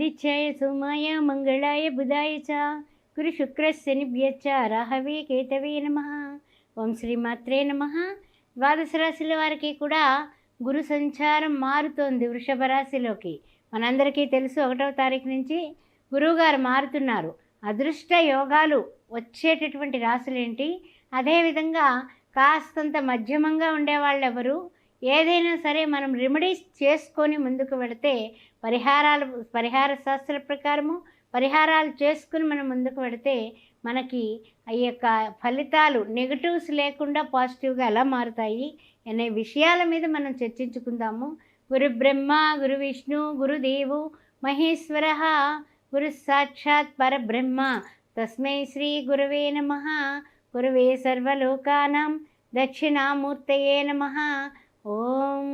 ఆదిత్యాయ సోమాయ మంగళాయ బుధాయ చ గురు శుక్ర శనిభ్యచ్చ రాహవే కేతవే నమః. ఓం శ్రీమాత్రే నమః. ద్వాదశ రాశుల వారికి కూడా గురు సంచారం మారుతోంది వృషభ రాశిలోకి. మనందరికీ తెలుసు 1వ తారీఖు నుంచి గురువుగారు మారుతున్నారు. అదృష్ట యోగాలు వచ్చేటటువంటి రాశులేంటి, అదేవిధంగా కాస్తంత మధ్యమంగా ఉండేవాళ్ళు ఎవరు, ఏదైనా సరే మనం రెమెడీస్ చేసుకొని ముందుకు వెళితే పరిహార శాస్త్ర ప్రకారము పరిహారాలు చేసుకుని మనం ముందుకు వెళితే మనకి ఈ యొక్క ఫలితాలు నెగటివ్స్ లేకుండా పాజిటివ్గా ఎలా మారుతాయి అనే విషయాల మీద మనం చర్చించుకుందాము. గురు బ్రహ్మ గురు విష్ణు గురుదేవు మహేశ్వర గురు సాక్షాత్ పరబ్రహ్మ తస్మై శ్రీ గురవే నమః. గురవే సర్వలోకానాం దక్షిణామూర్తయే నమః. ఓం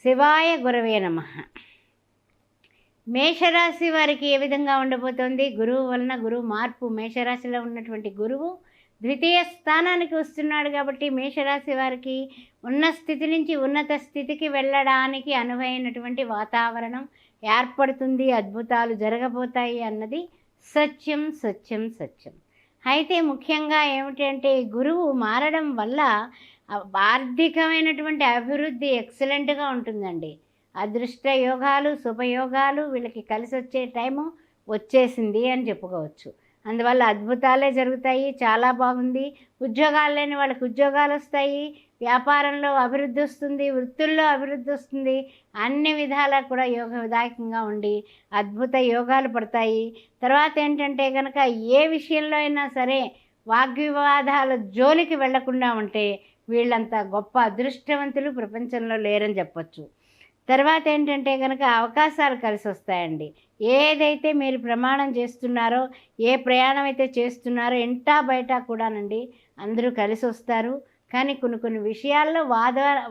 శివాయ గురవే నమః. మేషరాశి వారికి ఏ విధంగా ఉండబోతోంది? గురువు వలన గురువు మార్పు. మేషరాశిలో ఉన్నటువంటి గురువు ద్వితీయ స్థానానికి వస్తున్నాడు కాబట్టి మేషరాశి వారికి ఉన్న స్థితి నుంచి ఉన్నత స్థితికి వెళ్ళడానికి అనువైనటువంటి వాతావరణం ఏర్పడుతుంది. అద్భుతాలు జరగబోతాయి అన్నది సత్యం సత్యం సత్యం. అయితే ముఖ్యంగా ఏమిటంటే గురువు మారడం వల్ల ఆర్థికమైనటువంటి అభివృద్ధి ఎక్సలెంట్గా ఉంటుందండి. అదృష్ట యోగాలు శుభయోగాలు వీళ్ళకి కలిసి వచ్చే టైము వచ్చేసింది అని చెప్పుకోవచ్చు. అందువల్ల అద్భుతాలే జరుగుతాయి. చాలా బాగుంది. ఉద్యోగాలు లేని వాళ్ళకి ఉద్యోగాలు వస్తాయి, వ్యాపారంలో అభివృద్ధి వస్తుంది, వృత్తుల్లో అభివృద్ధి వస్తుంది. అన్ని విధాలా కూడా యోగదాయకంగా ఉండి అద్భుత యోగాలు పడతాయి. తర్వాత ఏంటంటే కనుక ఏ విషయంలో అయినా సరే వాగ్వివాదాల జోలికి వెళ్లకుండా ఉంటే వీళ్ళంతా గొప్ప అదృష్టవంతులు ప్రపంచంలో లేరని చెప్పచ్చు. తర్వాత ఏంటంటే కనుక అవకాశాలు కలిసి వస్తాయండి. ఏదైతే మీరు ప్రమాణం చేస్తున్నారో, ఏ ప్రయాణం అయితే చేస్తున్నారో ఇంటా బయట కూడానండి అందరూ కలిసి వస్తారు. కానీ కొన్ని విషయాల్లో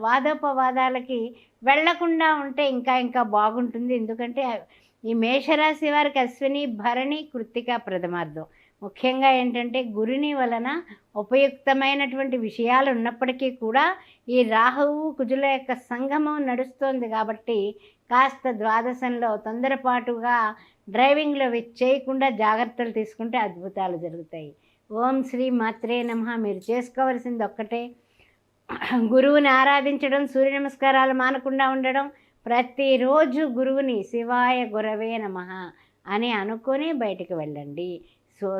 వాదోపవాదాలకి వెళ్లకుండా ఉంటే ఇంకా బాగుంటుంది. ఎందుకంటే ఈ మేషరాశి వారికి అశ్విని భరణి కృత్తిక ప్రథమార్థం. ముఖ్యంగా ఏంటంటే గురుని వలన ఉపయుక్తమైనటువంటి విషయాలు ఉన్నప్పటికీ కూడా ఈ రాహువు కుజుల యొక్క సంగమం నడుస్తోంది కాబట్టి కాస్త ద్వాదశంలో తొందరపాటుగా డ్రైవింగ్లో చేయకుండా జాగ్రత్తలు తీసుకుంటే అద్భుతాలు జరుగుతాయి. ఓం శ్రీ మాత్రే నమః. మీరు చేసుకోవాల్సింది ఒక్కటే, గురువుని ఆరాధించడం, సూర్య నమస్కారాలు మానకుండా ఉండడం, ప్రతిరోజు గురువుని శివాయ గురవే నమః అని అనుకొని బయటికి వెళ్ళండి.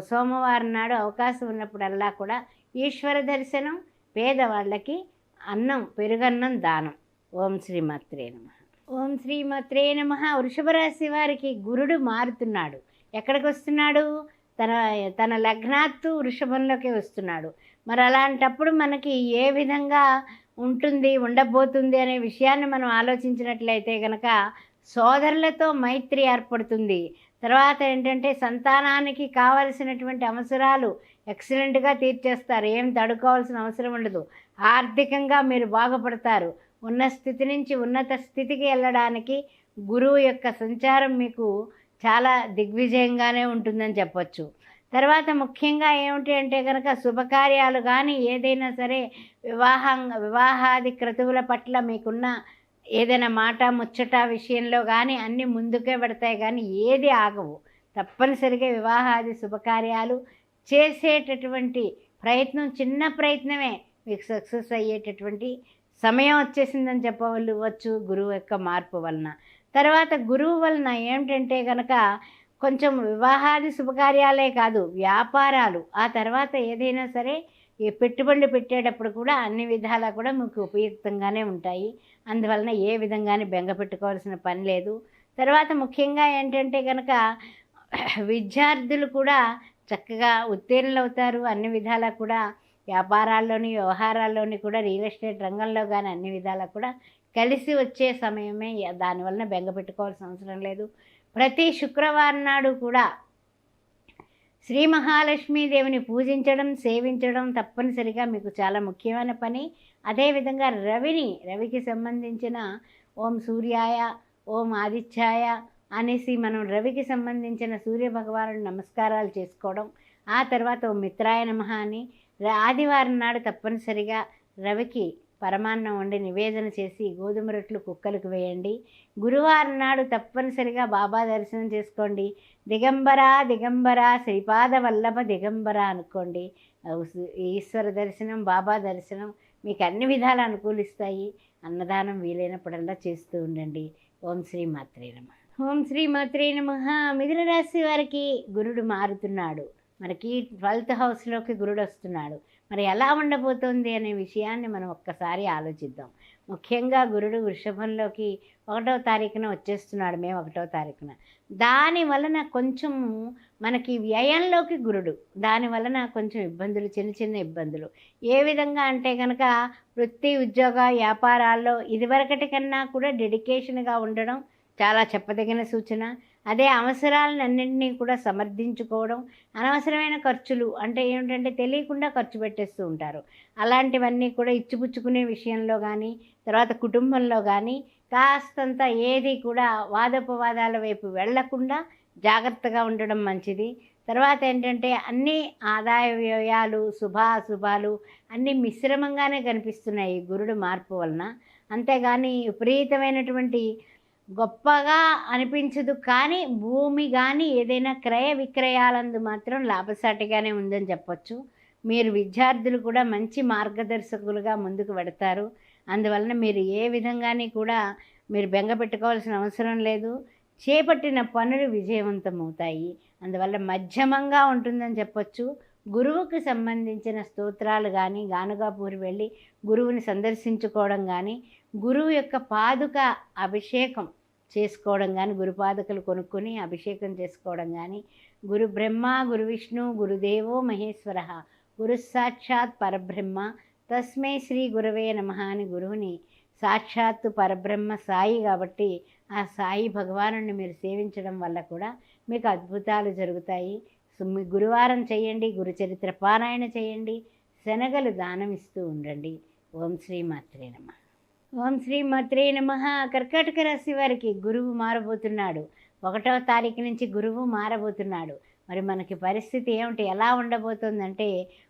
సోమవారం నాడు అవకాశం ఉన్నప్పుడల్లా కూడా ఈశ్వర దర్శనం, పేదవాళ్ళకి అన్నం పెరుగన్నం దానం. ఓం శ్రీమాత్రే నమః. ఓం శ్రీమాత్రే నమః. వృషభ రాశి వారికి గురుడు మారుతున్నాడు. ఎక్కడికి వస్తున్నాడు? తన లగ్నాత్తు వృషభంలోకి వస్తున్నాడు. మరి అలాంటప్పుడు మనకి ఏ విధంగా ఉండబోతుంది అనే విషయాన్ని మనం ఆలోచించినట్లయితే కనుక సోదరులతో మైత్రి ఏర్పడుతుంది. తర్వాత ఏంటంటే సంతానానికి కావలసినటువంటి అవసరాలు ఎక్సలెంట్గా తీర్చేస్తారు. ఏం తడుకోవాల్సిన అవసరం ఉండదు. ఆర్థికంగా మీరు బాగుపడతారు. ఉన్న స్థితి నుంచి ఉన్నత స్థితికి వెళ్ళడానికి గురువు యొక్క సంచారం మీకు చాలా దిగ్విజయంగానే ఉంటుందని చెప్పచ్చు. తర్వాత ముఖ్యంగా ఏమిటి అంటే కనుక శుభకార్యాలు కానీ ఏదైనా సరే వివాహాది క్రతువుల పట్ల మీకున్న ఏదైనా మాట ముచ్చట విషయంలో కానీ అన్నీ ముందుకే పడతాయి, కానీ ఏది ఆగవు. తప్పనిసరిగా వివాహాది శుభకార్యాలు చేసేటటువంటి ప్రయత్నం, చిన్న ప్రయత్నమే మీకు సక్సెస్ అయ్యేటటువంటి సమయం వచ్చేసిందని చెప్పవచ్చు గురువు యొక్క మార్పు వలన. తర్వాత గురువు వలన ఏమిటంటే కనుక కొంచెం వివాహాది శుభకార్యాలే కాదు, వ్యాపారాలు, ఆ తర్వాత ఏదైనా సరే ఈ పెట్టుబడులు పెట్టేటప్పుడు కూడా అన్ని విధాలా కూడా మీకు ఉపయుక్తంగానే ఉంటాయి. అందువలన ఏ విధంగానే బెంగ పెట్టుకోవాల్సిన పని లేదు. తర్వాత ముఖ్యంగా ఏంటంటే కనుక విద్యార్థులు కూడా చక్కగా ఉత్తీర్ణులు అవుతారు. అన్ని విధాలా కూడా వ్యాపారాల్లోని వ్యవహారాల్లోని కూడా రియల్ ఎస్టేట్ రంగంలో కానీ అన్ని విధాలా కూడా కలిసి వచ్చే సమయమే. దానివలన బెంగ పెట్టుకోవాల్సిన అవసరం లేదు. ప్రతి శుక్రవారం నాడు కూడా శ్రీ మహాలక్ష్మీదేవిని పూజించడం, సేవించడం తప్పనిసరిగా మీకు చాలా ముఖ్యమైన పని. అదేవిధంగా రవికి సంబంధించిన ఓం సూర్యాయ ఓం ఆదిత్యాయ అనేసి మనం రవికి సంబంధించిన సూర్య భగవానుడు నమస్కారాలు చేసుకోవడం, ఆ తర్వాత ఓం మిత్రాయ నమః అని ఆదివారం నాడు తప్పనిసరిగా రవికి పరమాన్నం వండి నివేదన చేసి గోధుమ రొట్టెలు కుక్కలకు వేయండి. గురువారం నాడు తప్పనిసరిగా బాబా దర్శనం చేసుకోండి. దిగంబర దిగంబర శ్రీపాద వల్లభ దిగంబర అనుకోండి. ఈశ్వర దర్శనం, బాబా దర్శనం మీకు అన్ని విధాలు అనుకూలిస్తాయి. అన్నదానం వీలైనప్పుడల్లా చేస్తూ ఉండండి. ఓం శ్రీ మాత్రే నమః. ఓం శ్రీ మాత్రే నమః. మిథున రాశి వారికి గురుడు మారుతున్నాడు. మనకి 12th హౌస్లోకి గురుడు వస్తున్నాడు. మరి ఎలా ఉండబోతోంది అనే విషయాన్ని మనం ఒక్కసారి ఆలోచిద్దాం. ముఖ్యంగా గురుడు వృషభంలోకి 1వ తారీఖున వచ్చేస్తున్నాడు, మే 1వ తారీఖున. దాని వలన కొంచెము మనకి వ్యయంలోకి గురుడు, దాని వలన కొంచెం ఇబ్బందులు, చిన్న చిన్న ఇబ్బందులు. ఏ విధంగా అంటే కనుక వృత్తి, ఉద్యోగ, వ్యాపారాల్లో ఇదివరకటి కన్నా కూడా డెడికేషన్గా ఉండడం చాలా చెప్పదగిన సూచన. అదే అవసరాలన్నింటినీ కూడా సమర్థించుకోవడం, అనవసరమైన ఖర్చులు అంటే ఏమిటంటే తెలియకుండా ఖర్చు పెట్టేస్తూ ఉంటారు. అలాంటివన్నీ కూడా ఇచ్చిపుచ్చుకునే విషయంలో కానీ, తర్వాత కుటుంబంలో కానీ కాస్తంత ఏది కూడా వాదోపవాదాల వైపు వెళ్లకుండా జాగ్రత్తగా ఉండడం మంచిది. తర్వాత ఏంటంటే అన్ని ఆదాయ వ్యయాలు, శుభాశుభాలు అన్నీ మిశ్రమంగానే కనిపిస్తున్నాయి గురుడు మార్పు వలన. అంతేగాని విపరీతమైనటువంటి గొప్పగా అనిపించదు. కానీ భూమి కానీ ఏదైనా క్రయ విక్రయాలందు మాత్రం లాభసాటిగానే ఉందని చెప్పొచ్చు. మీరు విద్యార్థులు కూడా మంచి మార్గదర్శకులుగా ముందుకు పెడతారు. అందువలన మీరు ఏ విధంగాని కూడా మీరు బెంగ పెట్టుకోవాల్సిన అవసరం లేదు. చేపట్టిన పనులు విజయవంతమవుతాయి. అందువల్ల మధ్యమంగా ఉంటుందని చెప్పొచ్చు. గురువుకి సంబంధించిన స్తోత్రాలు కానీ, గానుగాపూరి వెళ్ళి గురువుని సందర్శించుకోవడం కానీ, గురువు యొక్క పాదుక అభిషేకం చేసుకోవడం కానీ, గురుపాదుకలు కొనుక్కొని అభిషేకం చేసుకోవడం కానీ, గురు బ్రహ్మ గురు విష్ణు గురుదేవో మహేశ్వర గురు సాక్షాత్ పరబ్రహ్మ తస్మై శ్రీ గురవే నమః అని గురువుని సాక్షాత్తు పరబ్రహ్మ సాయి కాబట్టి ఆ సాయి భగవానుని మీరు సేవించడం వల్ల కూడా మీకు అద్భుతాలు జరుగుతాయి. మీ గురువారం చేయండి, గురుచరిత్ర పారాయణ చేయండి, శనగలు దానం ఇస్తూ ఉండండి. ఓం శ్రీ మాత్రే నమః. ఓం శ్రీ మాత్రే నమః. కర్కాటక రాశి వారికి గురువు మారబోతున్నాడు. 1వ తారీఖు నుంచి గురువు మారబోతున్నాడు. మరి మనకి పరిస్థితి ఏమిటి, ఎలా ఉండబోతుందంటే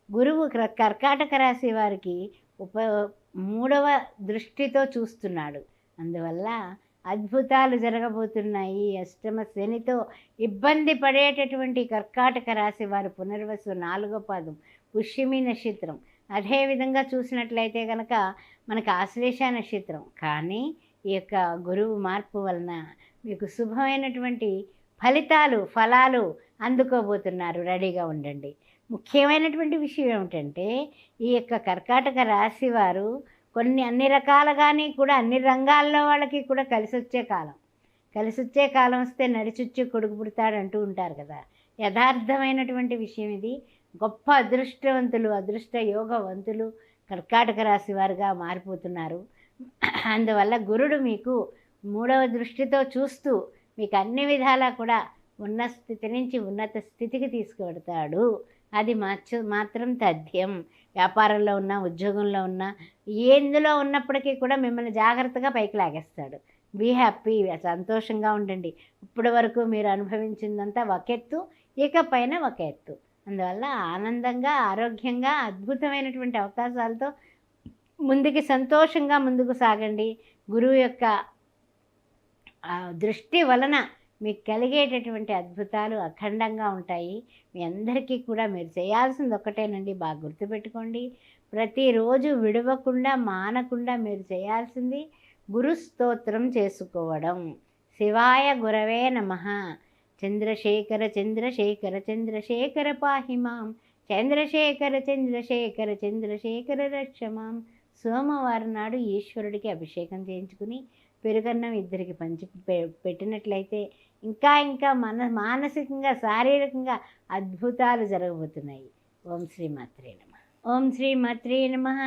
గురువు కర్కాటక రాశి వారికి 3వ దృష్టితో చూస్తున్నాడు. అందువల్ల అద్భుతాలు జరగబోతున్నాయి. అష్టమ శనితో ఇబ్బంది పడేటటువంటి కర్కాటక రాశి వారు పునర్వసు 4వ పాదం పుష్యమి నక్షత్రం, అదేవిధంగా చూసినట్లయితే కనుక మనకు ఆశ్లేష నక్షత్రం. కానీ ఈ యొక్క గురువు మార్పు వలన మీకు శుభమైనటువంటి ఫలాలు అందుకోబోతున్నారు. రెడీగా ఉండండి. ముఖ్యమైనటువంటి విషయం ఏమిటంటే ఈ యొక్క కర్కాటక రాశి వారు అన్ని రకాలుగానే కూడా అన్ని రంగాల్లో వాళ్ళకి కూడా కలిసి వచ్చే కాలం వస్తే నడిచుచ్చి కొడుకు పుడతాడు అంటూ ఉంటారు కదా. యథార్థమైనటువంటి విషయం ఇది. గొప్ప అదృష్టవంతులు, అదృష్ట యోగవంతులు కర్కాటక రాశి వారుగా మారిపోతున్నారు. అందువల్ల గురుడు మీకు 3వ దృష్టితో చూస్తూ మీకు అన్ని విధాలా కూడా ఉన్న స్థితి నుంచి ఉన్నత స్థితికి తీసుకువెడతాడు. అది మాత్రం తథ్యం. వ్యాపారంలో ఉన్నా, ఉద్యోగంలో ఉన్నా, ఎందులో ఉన్నప్పటికీ కూడా మిమ్మల్ని జాగ్రత్తగా పైకి లాగేస్తాడు. బీ హ్యాపీ, సంతోషంగా ఉండండి. ఇప్పటి వరకు మీరు అనుభవించిందంతా ఒక ఎత్తు, ఇకపైన ఒక ఎత్తు. అందువల్ల ఆనందంగా, ఆరోగ్యంగా, అద్భుతమైనటువంటి అవకాశాలతో సంతోషంగా ముందుకు సాగండి. గురువు యొక్క దృష్టి వలన మీకు కలిగేటటువంటి అద్భుతాలు అఖండంగా ఉంటాయి. మీ అందరికీ కూడా మీరు చేయాల్సింది ఒక్కటేనండి, బాగా గుర్తుపెట్టుకోండి. ప్రతిరోజు విడవకుండా, మానకుండా మీరు చేయాల్సింది గురు స్తోత్రం చేసుకోవడం. శివాయ గురవే నమః. చంద్రశేఖర చంద్రశేఖర చంద్రశేఖర పాహిమాం, చంద్రశేఖర చంద్రశేఖర చంద్రశేఖర రక్షమాం. సోమవారం నాడు ఈశ్వరుడికి అభిషేకం చేయించుకుని పెరుగన్నం ఇద్దరికి పెట్టినట్లయితే ఇంకా మానసికంగా, శారీరకంగా అద్భుతాలు జరగబోతున్నాయి. ఓం శ్రీ మాత్రే నమః. ఓం శ్రీ మాత్రే నమః.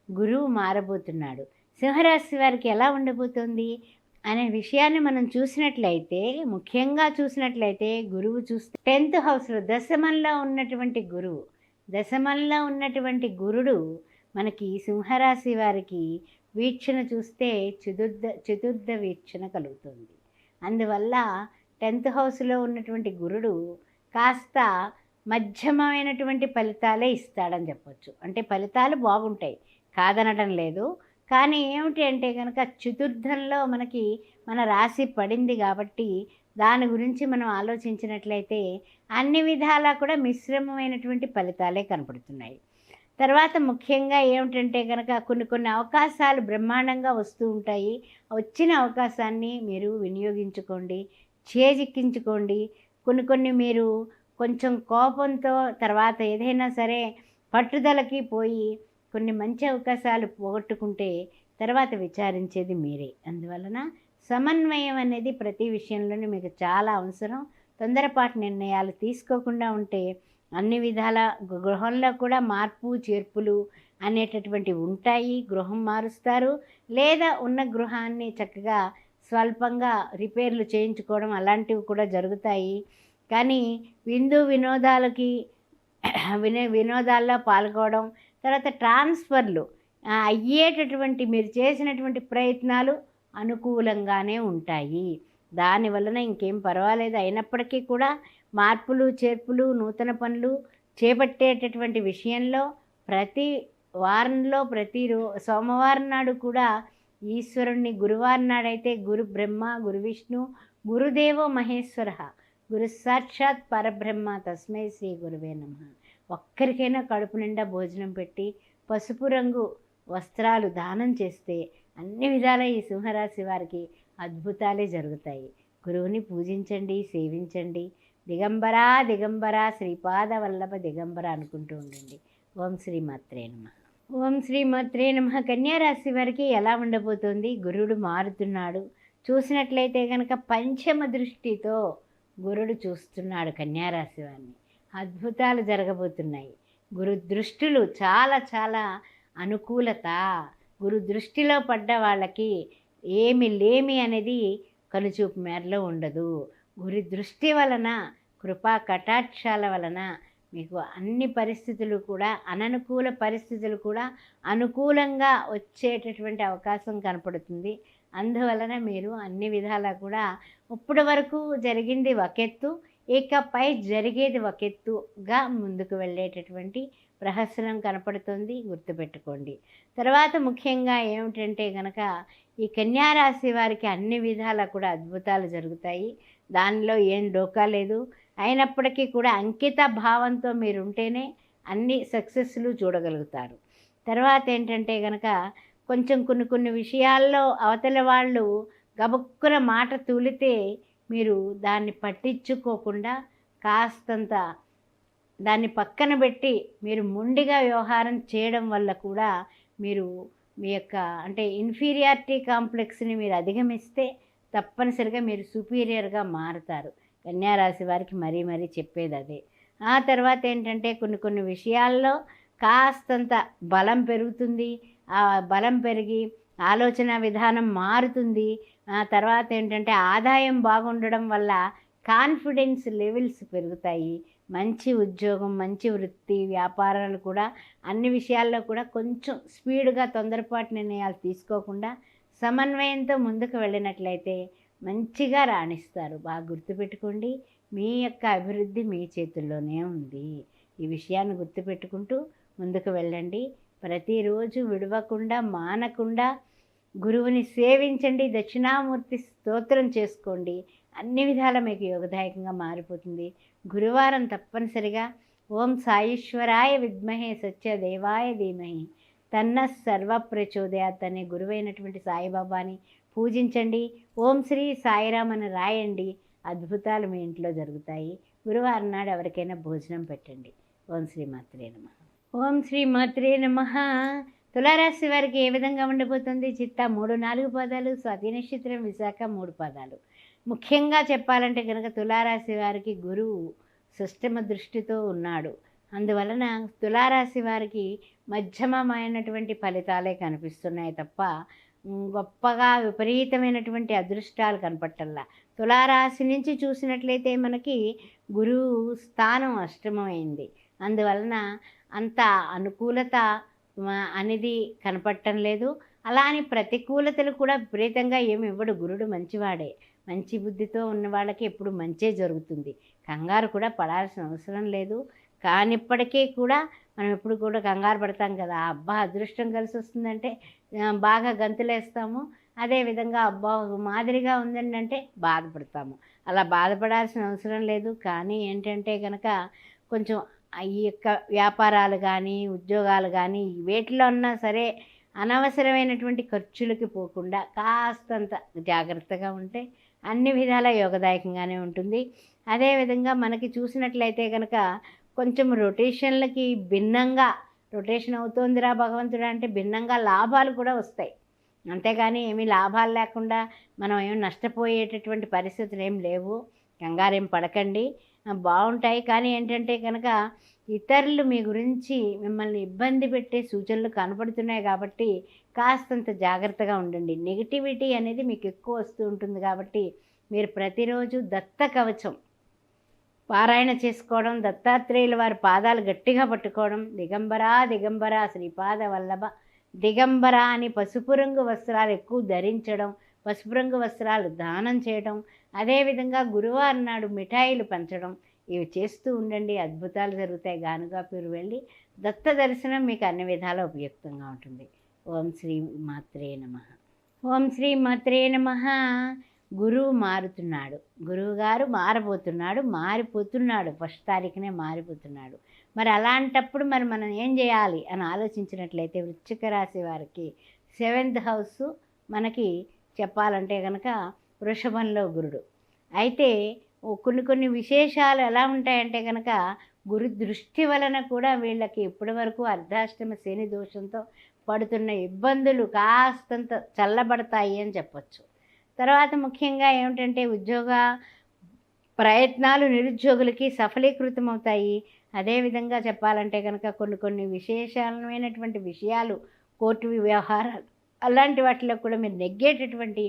గురువు మారబోతున్నాడు. సింహరాశి వారికి ఎలా ఉండబోతోంది అనే విషయాన్ని మనం చూసినట్లయితే, ముఖ్యంగా చూసినట్లయితే గురువు చూస్తే 10th హౌస్లో దశమంలో ఉన్నటువంటి గురుడు మనకి సింహరాశి వారికి వీక్షణ చూస్తే చతుర్థ వీక్షణ కలుగుతుంది. అందువల్ల 10th హౌస్లో ఉన్నటువంటి గురుడు కాస్త మధ్యమైనటువంటి ఫలితాలే ఇస్తాడని చెప్పొచ్చు. అంటే ఫలితాలు బాగుంటాయి కాదనడం లేదు. కానీ ఏమిటి అంటే కనుక చతుర్థంలో మనకి మన రాశి పడింది కాబట్టి దాని గురించి మనం ఆలోచించినట్లయితే అన్ని విధాలా కూడా మిశ్రమమైనటువంటి ఫలితాలే కనపడుతున్నాయి. తర్వాత ముఖ్యంగా ఏమిటంటే కనుక కొన్ని కొన్ని అవకాశాలు బ్రహ్మాండంగా వస్తూ ఉంటాయి. వచ్చిన అవకాశాన్ని మీరు వినియోగించుకోండి, చేజిక్కించుకోండి. కొన్ని కొన్ని మీరు కొంచెం కోపంతో తర్వాత ఏదైనా సరే పట్టుదలకి పోయి కొన్ని మంచి అవకాశాలు పోగొట్టుకుంటే తర్వాత విచారించేది మీరే. అందువలన సమన్వయం అనేది ప్రతి విషయంలోనూ మీకు చాలా అవసరం. తొందరపాటు నిర్ణయాలు తీసుకోకుండా ఉంటే అన్ని విధాల గృహంలో కూడా మార్పు చేర్పులు అనేటటువంటివి ఉంటాయి. గృహం మారుస్తారు, లేదా ఉన్న గృహాన్ని చక్కగా స్వల్పంగా రిపేర్లు చేయించుకోవడం అలాంటివి కూడా జరుగుతాయి. కానీ వినోదాలకి వినోదాల్లో పాల్గొనడం, తర్వాత ట్రాన్స్ఫర్లు అయ్యేటటువంటి మీరు చేసినటువంటి ప్రయత్నాలు అనుకూలంగానే ఉంటాయి. దానివలన ఇంకేం పర్వాలేదు. అయినప్పటికీ కూడా మార్పులు చేర్పులు నూతన పనులు చేపట్టేటటువంటి విషయంలో ప్రతి వారంలో సోమవారం నాడు కూడా ఈశ్వరుణ్ణి, గురువారం నాడైతే గురు బ్రహ్మ గురు విష్ణు గురుదేవో మహేశ్వర గురు సాక్షాత్ పరబ్రహ్మ తస్మై శ్రీ గురువే నమః. ఒక్కరికైనా కడుపు నిండా భోజనం పెట్టి పసుపు రంగు వస్త్రాలు దానం చేస్తే అన్ని విధాల ఈ సింహరాశి వారికి అద్భుతాలే జరుగుతాయి. గురువుని పూజించండి, సేవించండి. దిగంబరా దిగంబరా శ్రీపాద వల్లభ దిగంబర అనుకుంటూ ఉండండి. ఓం శ్రీ మాత్రే నమః. ఓం శ్రీ మాత్రే నమః. కన్యారాశి వారికి ఎలా ఉండబోతోంది? గురుడు మారుతున్నాడు. చూసినట్లయితే కనుక పంచమ దృష్టితో గురుడు చూస్తున్నాడు కన్యారాశి వారిని. అద్భుతాలు జరగబోతున్నాయి. గురు దృష్టిలు చాలా చాలా అనుకూలత. గురు దృష్టిలో పడ్డ వాళ్ళకి ఏమి లేమి అనేది కనుచూపు మేరలో ఉండదు. గురి దృష్టి వలన, కృపా కటాక్షాల వలన మీకు అన్ని పరిస్థితులు కూడా, అననుకూల పరిస్థితులు కూడా అనుకూలంగా వచ్చేటటువంటి అవకాశం కనపడుతుంది. అందువలన మీరు అన్ని విధాలా కూడా ఇప్పటి వరకు జరిగింది ఒకెత్తు, ఇకపై జరిగేది ఒకెత్తుగా ముందుకు వెళ్ళేటటువంటి ప్రహసనం కనపడుతుంది. గుర్తుపెట్టుకోండి. తర్వాత ముఖ్యంగా ఏమిటంటే కనుక ఈ కన్యారాశి వారికి అన్ని విధాలా కూడా అద్భుతాలు జరుగుతాయి. దానిలో ఏం డోకా లేదు. అయినప్పటికీ కూడా అంకిత భావంతో మీరు ఉంటేనే అన్ని సక్సెస్లు చూడగలుగుతారు. తర్వాత ఏంటంటే కనుక కొంచెం కొన్ని విషయాల్లో అవతల వాళ్ళు గబుక్కున మాట తూలితే మీరు దాన్ని పట్టించుకోకుండా కాస్తంత దాన్ని పక్కన పెట్టి మీరు మొండిగా వ్యవహారం చేయడం వల్ల కూడా మీరు మీ యొక్క అంటే ఇన్ఫీరియారిటీ కాంప్లెక్స్ని మీరు అధిగమిస్తే తప్పనిసరిగా మీరు సుపీరియర్గా మారుతారు. కన్యారాశి వారికి మరీ చెప్పేది అదే. ఆ తర్వాత ఏంటంటే కొన్ని విషయాల్లో కాస్తంత బలం పెరుగుతుంది. ఆ బలం పెరిగి ఆలోచన విధానం మారుతుంది. ఆ తర్వాత ఏంటంటే ఆదాయం బాగుండడం వల్ల కాన్ఫిడెన్స్ లెవెల్స్ పెరుగుతాయి. మంచి ఉద్యోగం, మంచి వృత్తి, వ్యాపారాలు కూడా అన్ని విషయాల్లో కూడా కొంచెం స్పీడ్గా తొందరపాటు నిర్ణయాలు తీసుకోకుండా సమన్వయంతో ముందుకు వెళ్ళినట్లయితే మంచిగా రాణిస్తారు. బాగా గుర్తుపెట్టుకోండి. మీ యొక్క అభివృద్ధి మీ చేతుల్లోనే ఉంది. ఈ విషయాన్ని గుర్తుపెట్టుకుంటూ ముందుకు వెళ్ళండి. ప్రతిరోజు విడవకుండా మానకుండా గురువుని సేవించండి. దక్షిణామూర్తి స్తోత్రం చేసుకోండి. అన్ని విధాల మీకు యోగదాయకంగా మారిపోతుంది. గురువారం తప్పనిసరిగా ఓం సాయేశ్వరాయ విద్మహే సత్యదేవాయ ధీమహి తన్న సర్వ ప్రచోదయాత్ అనే గురువైనటువంటి సాయిబాబాని పూజించండి. ఓం శ్రీ సాయిరామ్ అని రాయండి. అద్భుతాలు మీ ఇంట్లో జరుగుతాయి. గురువారం నాడు ఎవరికైనా భోజనం పెట్టండి. ఓం శ్రీ మాత్రే నమః. ఓం శ్రీ మాత్రే నమః. తులారాశి వారికి ఏ విధంగా ఉండబోతుంది? చిత్తా 3-4 పాదాలు, స్వాతి నక్షత్రం, విశాఖ 3 పాదాలు. ముఖ్యంగా చెప్పాలంటే కనుక తులారాశి వారికి గురువు షష్టమ దృష్టితో ఉన్నాడు. అందువలన తులారాశి వారికి మధ్యమమైనటువంటి ఫలితాలే కనిపిస్తున్నాయి తప్ప గొప్పగా విపరీతమైనటువంటి అదృష్టాలు కనపట్టల్లా. తులారాశి నుంచి చూసినట్లయితే మనకి గురువు స్థానం అష్టమమైంది. అందువలన అంత అనుకూలత అనేది కనపడటం లేదు. అలా అని ప్రతికూలతలు కూడా విపరీతంగా ఏమి ఇవ్వడు. గురుడు మంచివాడే. మంచి బుద్ధితో ఉన్న వాళ్ళకి ఎప్పుడు మంచే జరుగుతుంది. కంగారు కూడా పడాల్సిన అవసరం లేదు. కానిప్పటికీ కూడా మనం ఎప్పుడు కూడా కంగారు పడతాం కదా, అబ్బా అదృష్టం కలిసి వస్తుందంటే బాగా గంతులేస్తాము. అదేవిధంగా అబ్బా మాదిరిగా ఉందండి అంటే బాధపడతాము. అలా బాధపడాల్సిన అవసరం లేదు. కానీ ఏంటంటే కనుక కొంచెం ఈ యొక్క వ్యాపారాలు కానీ ఉద్యోగాలు కానీ వేటిలో ఉన్నా సరే అనవసరమైనటువంటి ఖర్చులకి పోకుండా కాస్తంత జాగ్రత్తగా ఉంటే అన్ని విధాలా యోగదాయకంగానే ఉంటుంది. అదేవిధంగా మనకి చూసినట్లయితే కనుక కొంచెం రొటేషన్లకి భిన్నంగా రొటేషన్ అవుతోందిరా భగవంతుడా అంటే భిన్నంగా లాభాలు కూడా వస్తాయి. అంతేగాని ఏమీ లాభాలు లేకుండా మనం ఏమి నష్టపోయేటటువంటి పరిస్థితులు ఏం లేవు. కంగారేం పడకండి, బాగుంటాయి. కానీ ఏంటంటే కనుక ఇతరులు మీ గురించి మిమ్మల్ని ఇబ్బంది పెట్టే సూచనలు కనపడుతున్నాయి కాబట్టి కాస్తంత జాగ్రత్తగా ఉండండి. నెగిటివిటీ అనేది మీకు ఎక్కువ వస్తూ ఉంటుంది కాబట్టి మీరు ప్రతిరోజు దత్త కవచం పారాయణ చేసుకోవడం, దత్తాత్రేయుల వారి పాదాలు గట్టిగా పట్టుకోవడం, దిగంబరా దిగంబర శ్రీపాద వల్లభ దిగంబర అని పసుపు రంగు వస్త్రాలు ఎక్కువ ధరించడం, పసుపు రంగు వస్త్రాలు దానం చేయడం, అదేవిధంగా గురువారం నాడు మిఠాయిలు పంచడం, ఇవి చేస్తూ ఉండండి. అద్భుతాలు జరుగుతాయి. గానుగాపూర్ వెళ్ళి దత్త దర్శనం మీకు అన్ని విధాలా ఉపయుక్తంగా ఉంటుంది. ఓం శ్రీ మాత్రే నమః. ఓం శ్రీ మాత్రే నమః. గురువు మారుతున్నాడు, గురువుగారు మారిపోతున్నాడు. ఫస్ట్ తారీఖునే మారిపోతున్నాడు. మరి అలాంటప్పుడు మరి మనం ఏం చేయాలి అని ఆలోచించినట్లయితే వృశ్చిక రాశి వారికి 7th హౌస్ మనకి చెప్పాలంటే కనుక వృషభంలో గురుడు. అయితే కొన్ని విశేషాలు ఎలా ఉంటాయంటే కనుక గురు దృష్టి వలన కూడా వీళ్ళకి ఇప్పటి వరకు అర్ధాష్టమ శని దోషంతో పడుతున్న ఇబ్బందులు కాస్తంత చల్లబడతాయి అని చెప్పచ్చు. తర్వాత ముఖ్యంగా ఏమిటంటే ఉద్యోగ ప్రయత్నాలు నిరుద్యోగులకి సఫలీకృతం అవుతాయి. అదేవిధంగా చెప్పాలంటే కనుక కొన్ని విశేషమైనటువంటి విషయాలు, కోర్టు వ్యవహారాలు అలాంటి వాటిలో కూడా మీరు నెగ్గేటటువంటి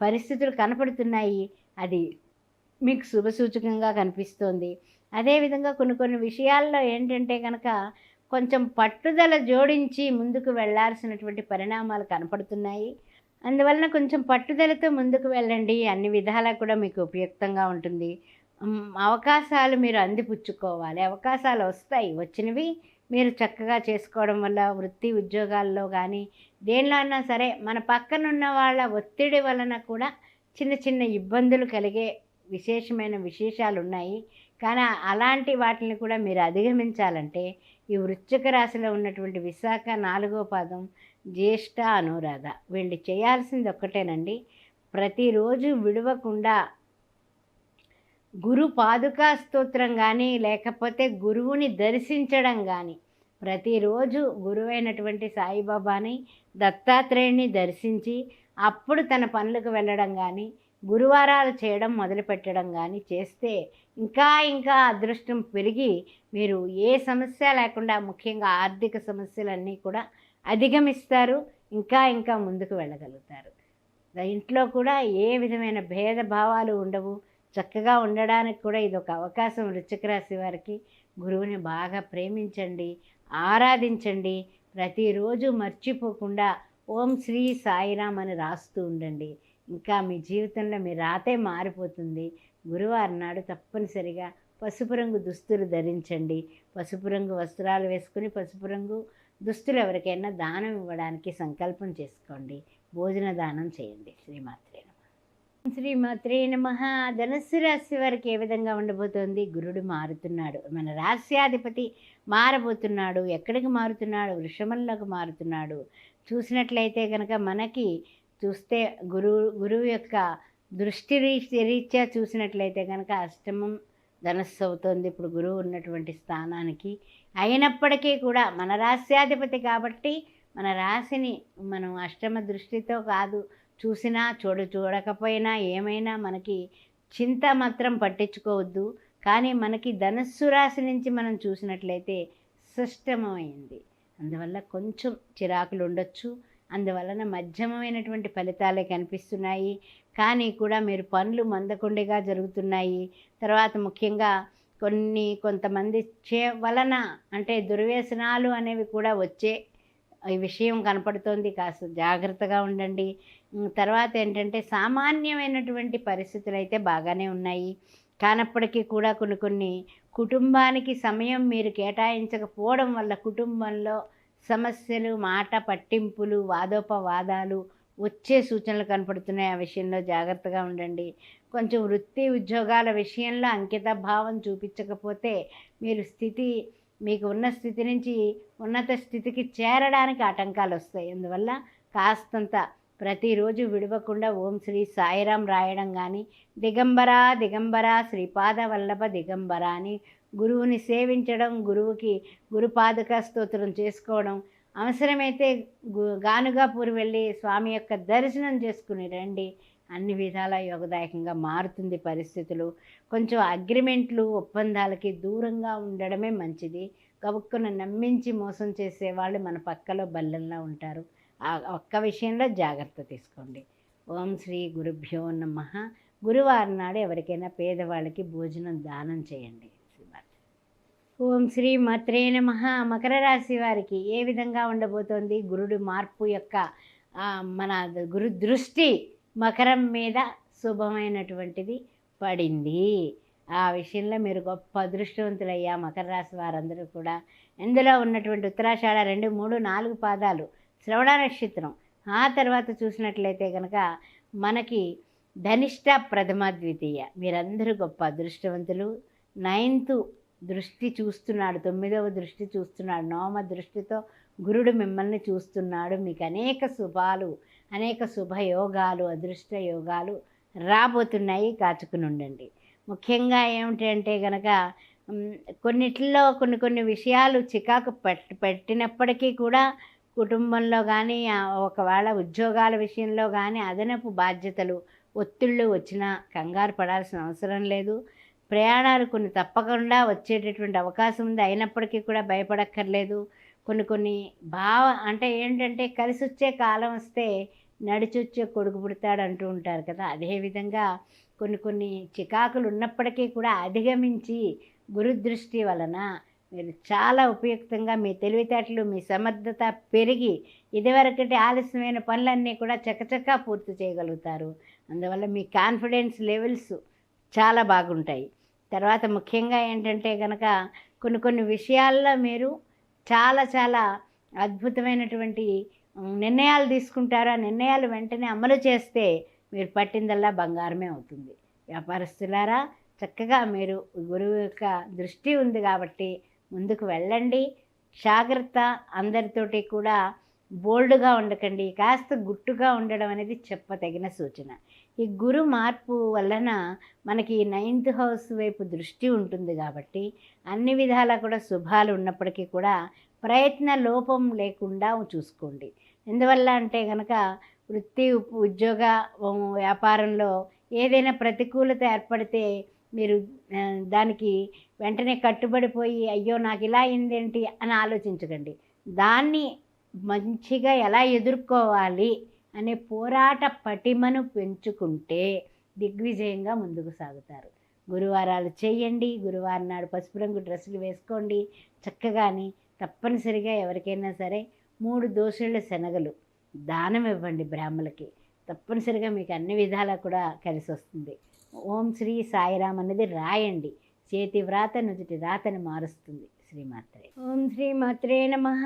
పరిస్థితులు కనపడుతున్నాయి. అది మీకు శుభసూచకంగా కనిపిస్తోంది. అదేవిధంగా కొన్ని విషయాల్లో ఏంటంటే కనుక కొంచెం పట్టుదల జోడించి ముందుకు వెళ్ళాల్సినటువంటి పరిణామాలు కనపడుతున్నాయి. అందువలన కొంచెం పట్టుదలతో ముందుకు వెళ్ళండి. అన్ని విధాలా కూడా మీకు ఉపయుక్తంగా ఉంటుంది. అవకాశాలు మీరు అందిపుచ్చుకోవాలి. అవకాశాలు వస్తాయి. వచ్చినవి మీరు చక్కగా చేసుకోవడం వల్ల వృత్తి ఉద్యోగాల్లో కానీ దేనిలో అయినా సరే మన పక్కనున్న వాళ్ళ ఒత్తిడి వలన కూడా చిన్న ఇబ్బందులు కలిగే విశేషాలు ఉన్నాయి. కానీ అలాంటి వాటిని కూడా మీరు అధిగమించాలంటే ఈ వృశ్చిక రాశిలో ఉన్నటువంటి విశాఖ 4వ పాదం, జ్యేష్ఠ, అనురాధ వీళ్ళు చేయాల్సింది ఒక్కటేనండి. ప్రతిరోజు విడవకుండా గురు పాదుకా స్తోత్రం కానీ లేకపోతే గురువుని దర్శించడం కానీ, ప్రతిరోజు గురువైనటువంటి సాయిబాబాని దత్తాత్రేయుని దర్శించి అప్పుడు తన పనులకు వెళ్ళడం కానీ గురువారాలు చేయడం మొదలుపెట్టడం కానీ చేస్తే ఇంకా అదృష్టం పెరిగి మీరు ఏ సమస్య లేకుండా ముఖ్యంగా ఆర్థిక సమస్యలన్నీ కూడా అధిగమిస్తారు. ఇంకా ముందుకు వెళ్ళగలుగుతారు. ఇంట్లో కూడా ఏ విధమైన భేదభావాలు ఉండవు. చక్కగా ఉండడానికి కూడా ఇది ఒక అవకాశం. వృశ్చిక రాశి వారికి గురువుని బాగా ప్రేమించండి, ఆరాధించండి. ప్రతిరోజు మర్చిపోకుండా ఓం శ్రీ సాయిరామ్ అని రాస్తూ ఉండండి. ఇంకా మీ జీవితంలో మీ రాతే మారిపోతుంది. గురువారం నాడు తప్పనిసరిగా పసుపు రంగు దుస్తులు ధరించండి. పసుపు రంగు వస్త్రాలు వేసుకుని పసుపు రంగు దుస్తులు ఎవరికైనా దానం ఇవ్వడానికి సంకల్పం చేసుకోండి. భోజన దానం చేయండి. శ్రీమాత్రే నమః. శ్రీమాత్రే నమః. ధనుస్సు రాశి వారికి ఏ విధంగా ఉండబోతోంది? గురుడు మారుతున్నాడు. మన రాశ్యాధిపతి మారబోతున్నాడు. ఎక్కడికి మారుతున్నాడు? వృషభంలోకి మారుతున్నాడు. చూసినట్లయితే కనుక మనకి చూస్తే గురువు యొక్క దృష్టి రీత్యా చూసినట్లయితే కనుక అష్టమం ధనస్సు అవుతుంది ఇప్పుడు గురువు ఉన్నటువంటి స్థానానికి. అయినప్పటికీ కూడా మన రాశ్యాధిపతి కాబట్టి మన రాశిని మనం అష్టమ దృష్టితో కాదు చూసినా చూడకపోయినా ఏమైనా మనకి చింత మాత్రం పట్టించుకోవద్దు. కానీ మనకి ధనస్సు రాశి నుంచి మనం చూసినట్లయితే షష్టమమైంది. అందువల్ల కొంచెం చిరాకులు ఉండొచ్చు. అందువలన మధ్యమమైనటువంటి ఫలితాలే కనిపిస్తున్నాయి. కానీ కూడా మీరు పనులు మందకొండిగా జరుగుతున్నాయి. తర్వాత ముఖ్యంగా కొంతమంది వలన అంటే దుర్వ్యసనాలు అనేవి కూడా వచ్చే ఈ విషయం కనపడుతోంది. కాస్త జాగ్రత్తగా ఉండండి. తర్వాత ఏంటంటే సామాన్యమైనటువంటి పరిస్థితులు అయితే బాగానే ఉన్నాయి. కానప్పటికీ కూడా కొన్ని కొన్ని కుటుంబానికి సమయం మీరు కేటాయించకపోవడం వల్ల కుటుంబంలో సమస్యలు, మాట పట్టింపులు, వాదోపవాదాలు వచ్చే సూచనలు కనపడుతున్నాయి. ఆ విషయంలో జాగ్రత్తగా ఉండండి. కొంచెం వృత్తి ఉద్యోగాల విషయంలో అంకిత భావం చూపించకపోతే మీరు మీకు ఉన్న స్థితి నుంచి ఉన్నత స్థితికి చేరడానికి ఆటంకాలు వస్తాయి. అందువల్ల కాస్తంత ప్రతిరోజు విడవకుండా ఓం శ్రీ సాయిరాం రాయడం కానీ, దిగంబర దిగంబర శ్రీపాద వల్లభ దిగంబర అని గురువుని సేవించడం, గురుపాదుక స్తోత్రం చేసుకోవడం, అవసరమైతే గానుగాపూర్ వెళ్ళి స్వామి యొక్క దర్శనం చేసుకుని రండి. అన్ని విధాల యోగదాయకంగా మారుతుంది పరిస్థితులు. కొంచెం అగ్రిమెంట్లు, ఒప్పందాలకి దూరంగా ఉండడమే మంచిది. గబుక్కున నమ్మించి మోసం చేసేవాళ్ళు మన పక్కలో బల్లెంలా ఉంటారు. ఆ ఒక్క విషయంలో జాగ్రత్త తీసుకోండి. ఓం శ్రీ గురుభ్యో నమః. గురువారం నాడు ఎవరికైనా పేదవాళ్ళకి భోజనం దానం చేయండి. ఓం శ్రీ మాత్రే నమః. మకర రాశి వారికి ఏ విధంగా ఉండబోతోంది? గురుడు మార్పు యొక్క మన గురు దృష్టి మకరం మీద శుభమైనటువంటిది పడింది. ఆ విషయంలో మీరు గొప్ప అదృష్టవంతులయ్యా మకర రాశి వారందరూ కూడా. ఇందులో ఉన్నటువంటి ఉత్తరాషాఢ 2, 3, 4 పాదాలు శ్రవణ నక్షత్రం, ఆ తర్వాత చూసినట్లయితే కనుక మనకి ధనిష్ట ప్రథమ ద్వితీయ, మీరందరూ గొప్ప అదృష్టవంతులు. 9th దృష్టి చూస్తున్నాడు, 9వ దృష్టి చూస్తున్నాడు, నవమ దృష్టితో గురుడు మిమ్మల్ని చూస్తున్నాడు. మీకు అనేక శుభాలు, అనేక శుభయోగాలు, అదృష్ట యోగాలు రాబోతున్నాయి. కాచుకుని ఉండండి. ముఖ్యంగా ఏమిటంటే కనుక కొన్నిట్లో కొన్ని విషయాలు చికాకు పెట్టినప్పటికీ కూడా కుటుంబంలో కానీ, ఒకవేళ ఉద్యోగాల విషయంలో కానీ అదనపు బాధ్యతలు, ఒత్తిళ్ళు వచ్చినా కంగారు పడాల్సిన అవసరం లేదు. ప్రయాణాలు కొన్ని తప్పకుండా వచ్చేటటువంటి అవకాశం ఉంది. అయినప్పటికీ కూడా భయపడక్కర్లేదు. కొన్ని అంటే ఏంటంటే కలిసి వచ్చే కాలం వస్తే నడిచొచ్చే కొడుకు పుడతాడు అంటూ ఉంటారు కదా. అదేవిధంగా కొన్ని చికాకులు ఉన్నప్పటికీ కూడా అధిగమించి గురుదృష్టి వలన మీరు చాలా ఉపయుక్తంగా మీ తెలివితేటలు, మీ సమర్థత పెరిగి ఇదివరకటి ఆలస్యమైన పనులన్నీ కూడా చకచకా పూర్తి చేయగలుగుతారు. అందువల్ల మీ కాన్ఫిడెన్స్ లెవెల్స్ చాలా బాగుంటాయి. తర్వాత ముఖ్యంగా ఏంటంటే కనుక కొన్ని విషయాల్లో మీరు చాలా అద్భుతమైనటువంటి నిర్ణయాలు తీసుకుంటారు. ఆ నిర్ణయాలు వెంటనే అమలు చేస్తే మీరు పట్టిందల్లా బంగారమే అవుతుంది. వ్యాపారస్తులారా, చక్కగా మీరు గురువు యొక్క దృష్టి ఉంది కాబట్టి ముందుకు వెళ్ళండి. జాగ్రత్త. అందరితోటి కూడా బోల్డ్గా ఉండకండి. కాస్త గుట్టుగా ఉండడం అనేది చెప్పతగిన సూచన. ఈ గురు మార్పు వలన మనకి 9th హౌస్ వైపు దృష్టి ఉంటుంది కాబట్టి అన్ని విధాలా కూడా శుభాలు ఉన్నప్పటికీ కూడా ప్రయత్న లోపం లేకుండా చూసుకోండి. ఎందువల్ల అంటే కనుక వృత్తి, ఉద్యోగ, వ్యాపారంలో ఏదైనా ప్రతికూలత ఏర్పడితే మీరు దానికి వెంటనే కట్టుబడిపోయి అయ్యో నాకు ఇలా అయిందేంటి అని ఆలోచించకండి. దాన్ని మంచిగా ఎలా ఎదుర్కోవాలి అనే పోరాట పటిమను పెంచుకుంటే దిగ్విజయంగా ముందుకు సాగుతారు. గురువారాలు చేయండి. గురువారం నాడు పసుపు రంగు డ్రెస్సులు వేసుకోండి. చక్కగాని తప్పనిసరిగా ఎవరికైనా సరే 3 దోసెళ్ళ శనగలు దానం ఇవ్వండి బ్రాహ్మలకి. తప్పనిసరిగా మీకు అన్ని విధాలా కూడా కలిసి వస్తుంది. ఓం శ్రీ సాయిరామ్ అనేది రాయండి. చేతి వ్రాత నుదుటి రాతని మారుస్తుంది. శ్రీమాత్రే. ఓం శ్రీ మాత్రే నమః.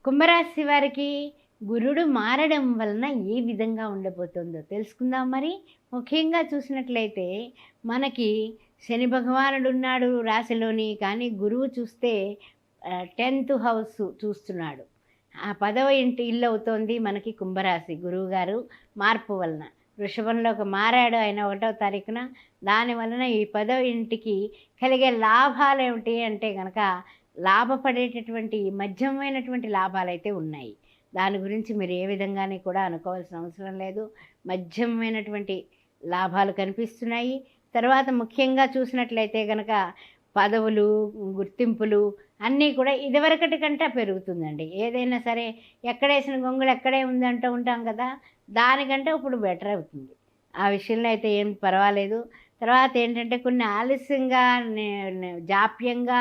కుంభరాశి వారికి గురుడు మారడం వలన ఏ విధంగా ఉండబోతుందో తెలుసుకుందాం. మరి ముఖ్యంగా చూసినట్లయితే మనకి శని భగవానుడు ఉన్నాడు రాశిలోని, కానీ గురువు చూస్తే 10th హౌస్ చూస్తున్నాడు. ఆ 10వ ఇంటి ఇల్లు అవుతోంది మనకి కుంభరాశి. గురువు గారు మార్పు వలన వృషభంలోకి మారాడు ఆయన 1వ తారీఖున. దాని వలన ఈ 10వ ఇంటికి కలిగే లాభాలు ఏమిటి అంటే కనుక లాభపడేటటువంటి మధ్యమైనటువంటి లాభాలు అయితే ఉన్నాయి. దాని గురించి మీరు ఏ విధంగానే కూడా అనుకోవాల్సిన అవసరం లేదు. మధ్యమైనటువంటి లాభాలు కనిపిస్తున్నాయి. తర్వాత ముఖ్యంగా చూసినట్లయితే కనుక పదవులు, గుర్తింపులు అన్నీ కూడా ఇదివరకటి కంటే పెరుగుతుందండి. ఏదైనా సరే ఎక్కడేసిన గొంగులు ఎక్కడే ఉందంటూ ఉంటాం కదా, దానికంటే ఇప్పుడు బెటర్ అవుతుంది. ఆ విషయంలో అయితే ఏం పర్వాలేదు. తర్వాత ఏంటంటే కొన్ని ఆలస్యంగా జాప్యంగా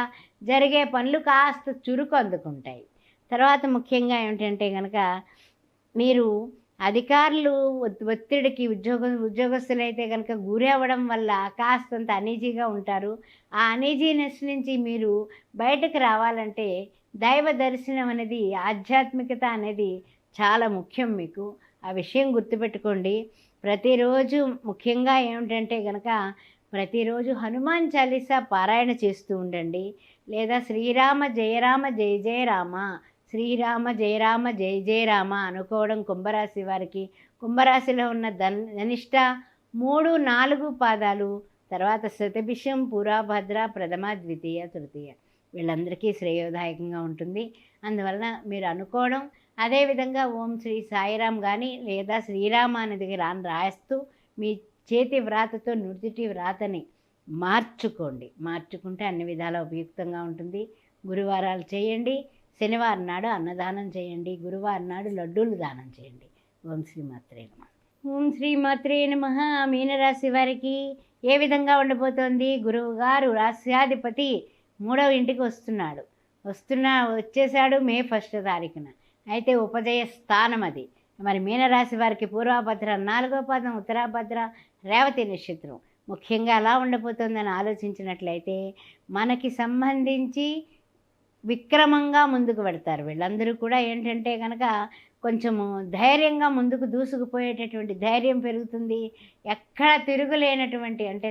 జరిగే పనులు కాస్త చురుకు అందుకుంటాయి. తర్వాత ముఖ్యంగా ఏమిటంటే కనుక మీరు అధికారులు ఒత్తిడికి ఉద్యోగస్తులైతే కనుక గురి అవ్వడం వల్ల కాస్తంత అనీజీగా ఉంటారు. ఆ అనీజీనెస్ నుంచి మీరు బయటకు రావాలంటే దైవ దర్శనం అనేది, ఆధ్యాత్మికత అనేది చాలా ముఖ్యం మీకు. ఆ విషయం గుర్తుపెట్టుకోండి. ప్రతిరోజు ముఖ్యంగా ఏమిటంటే గనక ప్రతిరోజు హనుమాన్ చాలీసా పారాయణ చేస్తూ ఉండండి. లేదా శ్రీరామ జయ రామ జయ జయ రామ, శ్రీరామ జయ రామ జయ జయ రామ అనుకోవడం కుంభరాశి వారికి. కుంభరాశిలో ఉన్న ధనిష్ట 3, 4 పాదాలు, తర్వాత శతభిషం, పూరాభద్ర, ప్రథమ, ద్వితీయ, తృతీయ వీళ్ళందరికీ శ్రేయోదాయకంగా ఉంటుంది. అందువలన మీరు అనుకోవడం, అదేవిధంగా ఓం శ్రీ సాయిరాం కానీ లేదా శ్రీరామ అనేది రాస్తూ మీ చేతి వ్రాతతో నుదుటి వ్రాతని మార్చుకుంటే అన్ని విధాలా ఉపయుక్తంగా ఉంటుంది. గురువారాలు చేయండి. శనివారం నాడు అన్నదానం చేయండి. గురువారం నాడు లడ్డూలు దానం చేయండి. ఓం శ్రీమాత్రే నమః. ఓం శ్రీమాత్రే నమః. మీనరాశి వారికి ఏ విధంగా ఉండబోతోంది? గురువు గారు రాశ్యాధిపతి 3వ ఇంటికి వచ్చేసాడు మే 1 తారీఖున. అయితే ఉపజయ స్థానం అది. మరి మీనరాశి వారికి పూర్వభద్ర 4వ పాదం, ఉత్తరాభద్ర, రేవతి నక్షత్రం ముఖ్యంగా ఎలా ఉండబోతోందని ఆలోచించినట్లయితే మనకి సంబంధించి విక్రమంగా ముందుకు పెడతారు. వీళ్ళందరూ కూడా ఏంటంటే కనుక కొంచెము ధైర్యంగా ముందుకు దూసుకుపోయేటటువంటి ధైర్యం పెరుగుతుంది. ఎక్కడ తిరుగులేనటువంటి అంటే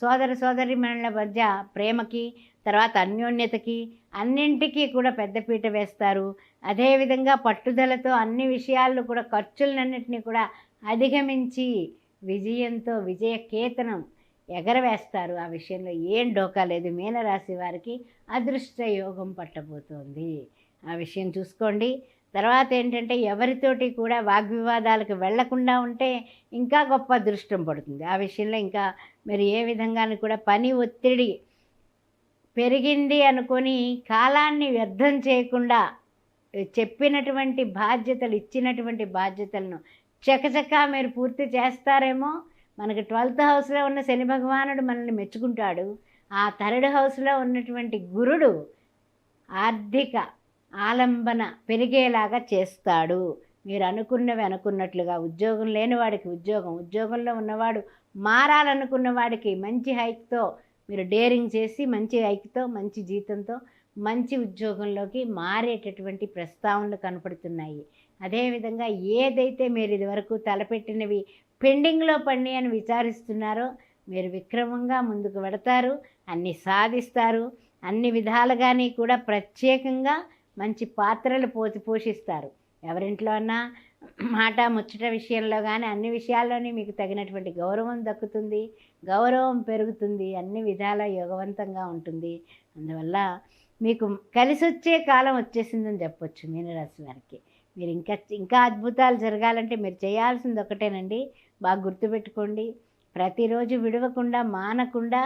సోదరీమణుల మధ్య ప్రేమకి, తర్వాత అన్యోన్యతకి, అన్నింటికీ కూడా పెద్దపీట వేస్తారు. అదేవిధంగా పట్టుదలతో అన్ని విషయాల్లో కూడా ఖర్చులన్నింటినీ కూడా అధిగమించి విజయంతో విజయకేతనం ఎగరవేస్తారు. ఆ విషయంలో ఏం డోకా లేదు. మీనరాశి వారికి అదృష్ట యోగం పట్టబోతోంది. ఆ విషయం చూసుకోండి. తర్వాత ఏంటంటే ఎవరితోటి కూడా వాగ్వివాదాలకు వెళ్లకుండా ఉంటే ఇంకా గొప్ప అదృష్టం పడుతుంది. ఆ విషయంలో ఇంకా మీరు ఏ విధంగానూ కూడా పని ఒత్తిడి పెరిగింది అనుకొని కాలాన్ని వ్యర్థం చేయకుండా చెప్పినటువంటి బాధ్యతలు, ఇచ్చినటువంటి బాధ్యతలను చకచకా మీరు పూర్తి చేస్తారేమో. మనకి 12th హౌస్లో ఉన్న శని భగవానుడు మనల్ని మెచ్చుకుంటాడు. ఆ 3rd హౌస్లో ఉన్నటువంటి గురుడు ఆర్థిక ఆలంబన పెరిగేలాగా చేస్తాడు. మీరు అనుకున్నవి అనుకున్నట్లుగా ఉద్యోగం లేని వాడికి ఉద్యోగం, ఉద్యోగంలో ఉన్నవాడు మారాలనుకున్న వాడికి మంచి హైక్తో మీరు డేరింగ్ చేసి మంచి హైక్తో, మంచి జీతంతో మంచి ఉద్యోగంలోకి మారేటటువంటి ప్రస్తావనలు కనపడుతున్నాయి. అదేవిధంగా ఏదైతే మీరు ఇదివరకు తలపెట్టినవి పెండింగ్లో పడి అని విచారిస్తున్నారో మీరు విక్రమంగా ముందుకు వెడతారు, అన్ని సాధిస్తారు. అన్ని విధాలుగాని కూడా ప్రత్యేకంగా మంచి పాత్రలు పోషిస్తారు. ఎవరింట్లో అన్నా మాట ముచ్చట విషయంలో కానీ అన్ని విషయాల్లోనే మీకు తగినటువంటి గౌరవం దక్కుతుంది, గౌరవం పెరుగుతుంది, అన్ని విధాల యోగవంతంగా ఉంటుంది. అందువల్ల మీకు కలిసి వచ్చే కాలం వచ్చేసిందని చెప్పొచ్చు మీనరాశి వారికి. మీరు ఇంకా అద్భుతాలు జరగాలంటే మీరు చేయాల్సింది ఒకటేనండి, బాగా గుర్తుపెట్టుకోండి. ప్రతిరోజు విడవకుండా మానకుండా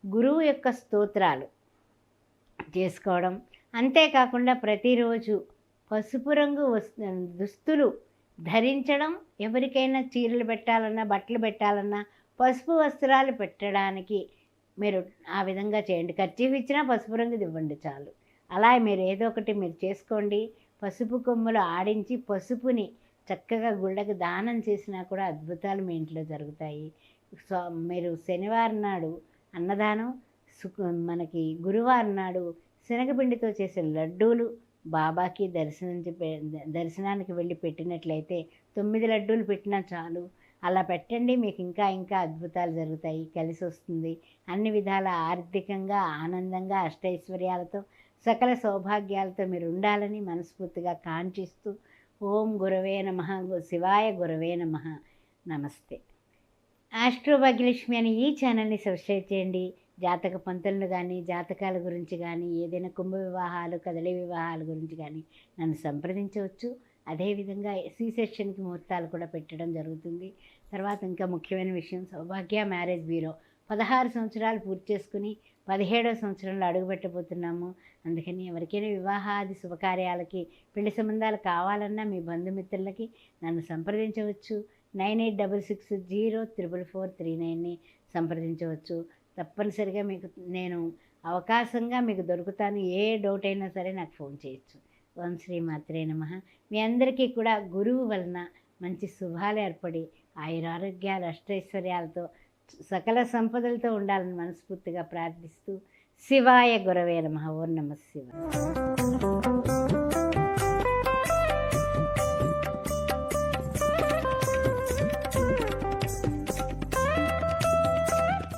గురువు యొక్క స్తోత్రాలు చేసుకోవడం, అంతేకాకుండా ప్రతిరోజు పసుపు రంగు దుస్తులు ధరించడం. ఎవరికైనా చీరలు పెట్టాలన్నా, బట్టలు పెట్టాలన్నా పసుపు వస్త్రాలు పెట్టడానికి మీరు ఆ విధంగా చేయండి. ఖర్చీఫ్ ఇచ్చినా పసుపు రంగుది ఇవ్వండి చాలు. అలా మీరు ఏదో ఒకటి మీరు చేసుకోండి. పసుపు కొమ్ములు ఆడించి పసుపుని చక్కగా గుళ్ళకి దానం చేసినా కూడా అద్భుతాలు మీ ఇంట్లో జరుగుతాయి. మీరు శనివారం నాడు అన్నదానం, మనకి గురువారం నాడు శనగపిండితో చేసే లడ్డూలు బాబాకి దర్శనానికి వెళ్ళి పెట్టినట్లయితే 9 లడ్డూలు పెట్టినా చాలు. అలా పెట్టండి, మీకు ఇంకా ఇంకా అద్భుతాలు జరుగుతాయి, కలిసి వస్తుంది. అన్ని విధాల ఆర్థికంగా, ఆనందంగా, అష్టైశ్వర్యాలతో, సకల సౌభాగ్యాలతో మీరు ఉండాలని మనస్ఫూర్తిగా కాంక్షిస్తూ ఓం గురవే నమః, శివాయ గురవే నమః. నమస్తే. ఆస్ట్రో భాగ్యలక్ష్మి అని ఈ ఛానల్ని సబ్స్క్రైబ్ చేయండి. జాతక పంతులను కానీ, జాతకాల గురించి కానీ, ఏదైనా కుంభ వివాహాలు, కదలి వివాహాల గురించి కానీ నన్ను సంప్రదించవచ్చు. అదేవిధంగా సి సెక్షన్కి ముహూర్తాలు కూడా పెట్టడం జరుగుతుంది. తర్వాత ఇంకా ముఖ్యమైన విషయం, సౌభాగ్య మ్యారేజ్ బ్యూరో 16 సంవత్సరాలు పూర్తి చేసుకుని 17వ సంవత్సరంలో అడుగుపెట్టబోతున్నాము. అందుకని ఎవరికైనా వివాహాది శుభకార్యాలకి, పెళ్లి సంబంధాలు కావాలన్నా మీ బంధుమిత్రులకి నన్ను సంప్రదించవచ్చు. 9866044439ని సంప్రదించవచ్చు. తప్పనిసరిగా మీకు నేను అవకాశంగా మీకు దొరుకుతాను. ఏ డౌట్ అయినా సరే నాకు ఫోన్ చేయొచ్చు. ఓం శ్రీ మాత్రే నమః. మీ అందరికీ కూడా గురువు వలన మంచి శుభాలు ఏర్పడి ఆయురారోగ్యాలు అష్టైశ్వర్యాలతో సకల సంపదలతో ఉండాలని మనస్ఫూర్తిగా ప్రార్థిస్తూ శివాయ గురవే నమః. ఓం నమః శివాయ.